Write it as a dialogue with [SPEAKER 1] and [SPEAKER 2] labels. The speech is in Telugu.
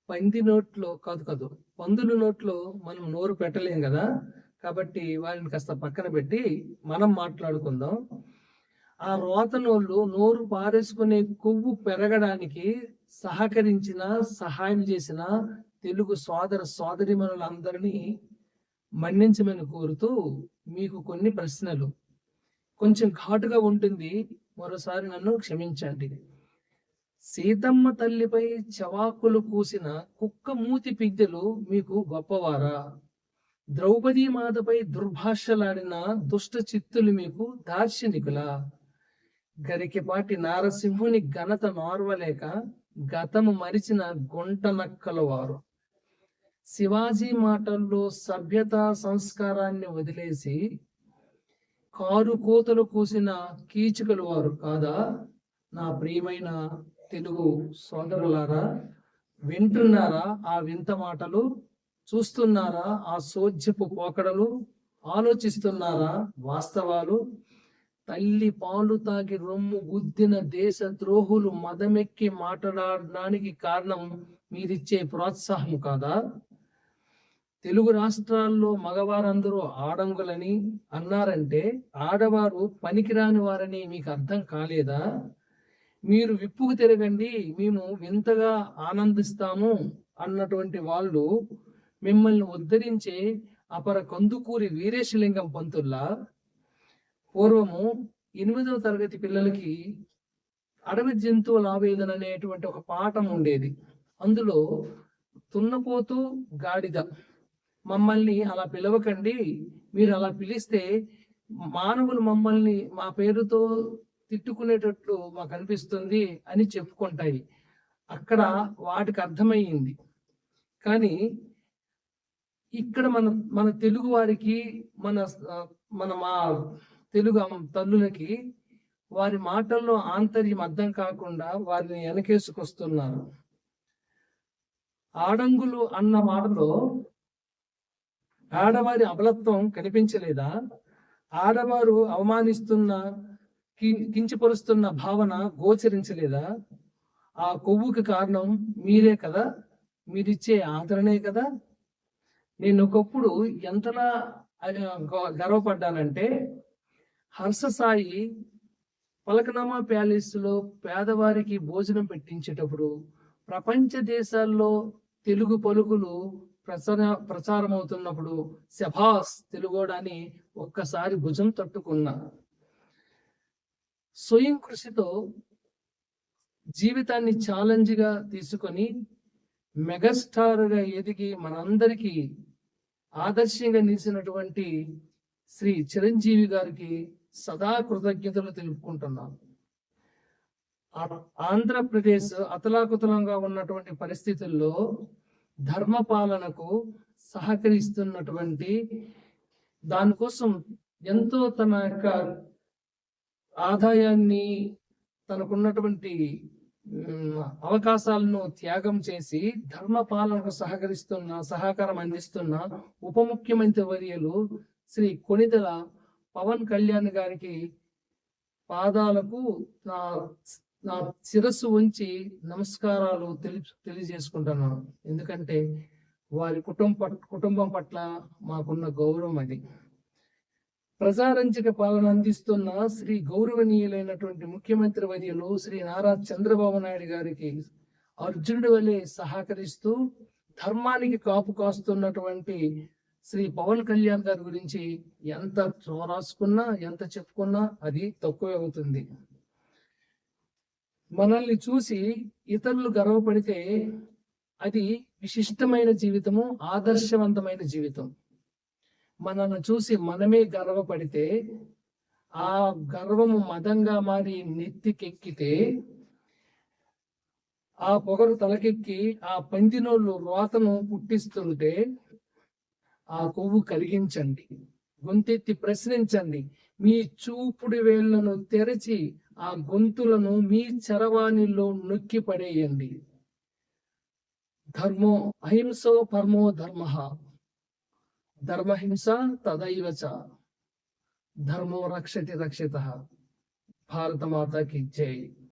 [SPEAKER 1] పంది నోట్లో కాదు కాదు పందుల నోట్లో మనం నోరు పెట్టలేం కదా. కాబట్టి వారిని కాస్త పక్కన పెట్టి మనం మాట్లాడుకుందాం. ఆ రోతనోళ్ళు నోరు పారేసుకునే కొవ్వు పెరగడానికి సహకరించిన, సహాయం చేసిన తెలుగు సోదర సోదరీమణులందరినీ మన్నించమని కోరుతూ మీకు కొన్ని ప్రశ్నలు. కొంచెం ఘాటుగా ఉంటుంది, మరోసారి నన్ను క్షమించండి. సీతమ్మ తల్లిపై చవాకులు కూసిన కుక్క మూతి పిద్దెలు మీకు గొప్పవారా? ద్రౌపదీ మాతపై దుర్భాషలాడిన దుష్ట చిత్తులు మీకు దార్శనికులా? గరికెపాటి నారసింహుని ఘనత నార్వలేక గతము మరిచిన గుంట నక్కల వారు. శివాజీ మాటల్లో సభ్యత సంస్కారాన్ని వదిలేసి కారు కోతలు కూసిన కీచుకలు వారు కాదా? నా ప్రియమైన తెలుగు సోదరులారా, వింటున్నారా ఆ వింత మాటలు? చూస్తున్నారా ఆ సోజ్యపు పోకడలు? ఆలోచిస్తున్నారా వాస్తవాలు? తల్లి పాలు తాగి రొమ్ము గుద్దిన దేశ ద్రోహులు మదమెక్కి మాట్లాడడానికి కారణం మీరిచ్చే ప్రోత్సాహం కాదా? తెలుగు రాష్ట్రాల్లో మగవారందరూ ఆడంగులని అన్నారంటే ఆడవారు పనికిరాని వారని మీకు అర్థం కాలేదా? మీరు విప్పుకు తిరగండి, మేము వింతగా ఆనందిస్తాము అన్నటువంటి వాళ్ళు మిమ్మల్ని ఉద్ధరించే అపర కందుకూరి వీరేశలింగం పంతుల్లా. పూర్వము 8వ తరగతి పిల్లలకి అడవి జంతువుల ఆవేదన అనేటువంటి ఒక పాఠం ఉండేది. అందులో తున్నపోతూ గాడిద, మమ్మల్ని అలా పిలవకండి, మీరు అలా పిలిస్తే మానవులు మమ్మల్ని మా పేరుతో తిట్టుకునేటట్లు మాకు అనిపిస్తుంది అని చెప్పుకుంటాయి. అక్కడ వాటికి అర్థమయ్యింది. కానీ ఇక్కడ మన మన తెలుగు వారికి, మన మన మా తెలుగు తల్లులకి వారి మాటల్లో ఆంతర్యం అర్థం కాకుండా వారిని వెనకేసుకొస్తున్నారు. ఆడంగులు అన్న మాటలో ఆడవారి అబలత్వం కనిపించలేదా? ఆడవారు అవమానిస్తున్న, కించపరుస్తున్న భావన గోచరించలేదా? ఆ కొవ్వుకి కారణం మీరే కదా, మీరిచ్చే ఆదరణే కదా. నేను ఒకప్పుడు ఎంతలా గర్వపడ్డానంటే, హర్షసాయి పలకనామా ప్యాలెస్లో పేదవారికి భోజనం పెట్టించేటప్పుడు ప్రపంచ దేశాల్లో తెలుగు పలుకులు ప్రచారమవుతున్నప్పుడు శభాస్ తెలుగోడని ఒక్కసారి భుజం తట్టుకున్నా. స్వయం కృషితో జీవితాన్ని ఛాలెంజ్గా తీసుకొని మెగాస్టార్గా ఎదిగి మనందరికీ ఆదర్శంగా నిలిచినటువంటి శ్రీ చిరంజీవి గారికి సదా కృతజ్ఞతలు తెలుపుకుంటున్నాను. ఆంధ్రప్రదేశ్ అతలాకుతలంగా ఉన్నటువంటి పరిస్థితుల్లో ధర్మపాలనకు సహకరిస్తున్నటువంటి, దానికోసం ఎంతో తన యొక్క ఆదాయాన్ని, తనకున్నటువంటి అవకాశాలను త్యాగం చేసి ధర్మపాలనకు సహకారం అందిస్తున్న ఉప ముఖ్యమంత్రి వర్యులు శ్రీ కొణిదెల పవన్ కళ్యాణ్ గారికి పాదాలకు నా శిరస్సు ఉంచి నమస్కారాలు తెలియజేసుకుంటున్నాను. ఎందుకంటే వారి కుటుంబం పట్ల మాకున్న గౌరవం అది. ప్రజారంజక పాలన అందిస్తున్న శ్రీ గౌరవనీయులైనటువంటి ముఖ్యమంత్రి వర్యులు శ్రీ నారా చంద్రబాబు నాయుడు గారికి అర్జునుడి వలె సహకరిస్తూ ధర్మానికి కాపు కాస్తున్నటువంటి శ్రీ పవన్ కళ్యాణ్ గారి గురించి ఎంత రాసుకున్నా, ఎంత చెప్పుకున్నా అది తక్కువే అవుతుంది. మనల్ని చూసి ఇతరులు గర్వపడితే అది విశిష్టమైన జీవితము, ఆదర్శవంతమైన జీవితం. మనల్ని చూసి మనమే గర్వపడితే ఆ గర్వము మదంగా మారి నెత్తికెక్కితే, ఆ పొగరు తలకెక్కి ఆ పందినోళ్ళు రోతను పుట్టిస్తుంటే ఆ కొవ్వు కలిగించండి, గొంతెత్తి ప్రశ్నించండి. మీ చూపుడు వేళ్లను తెరచి ఆ గొంతులను మీ చరవాణిలో నొక్కి పడేయండి. ధర్మో అహింసో పరమో ధర్మ, ధర్మహింస తదైవ చ, ధర్మో రక్షతి రక్షిత. భారత మాతకి జై.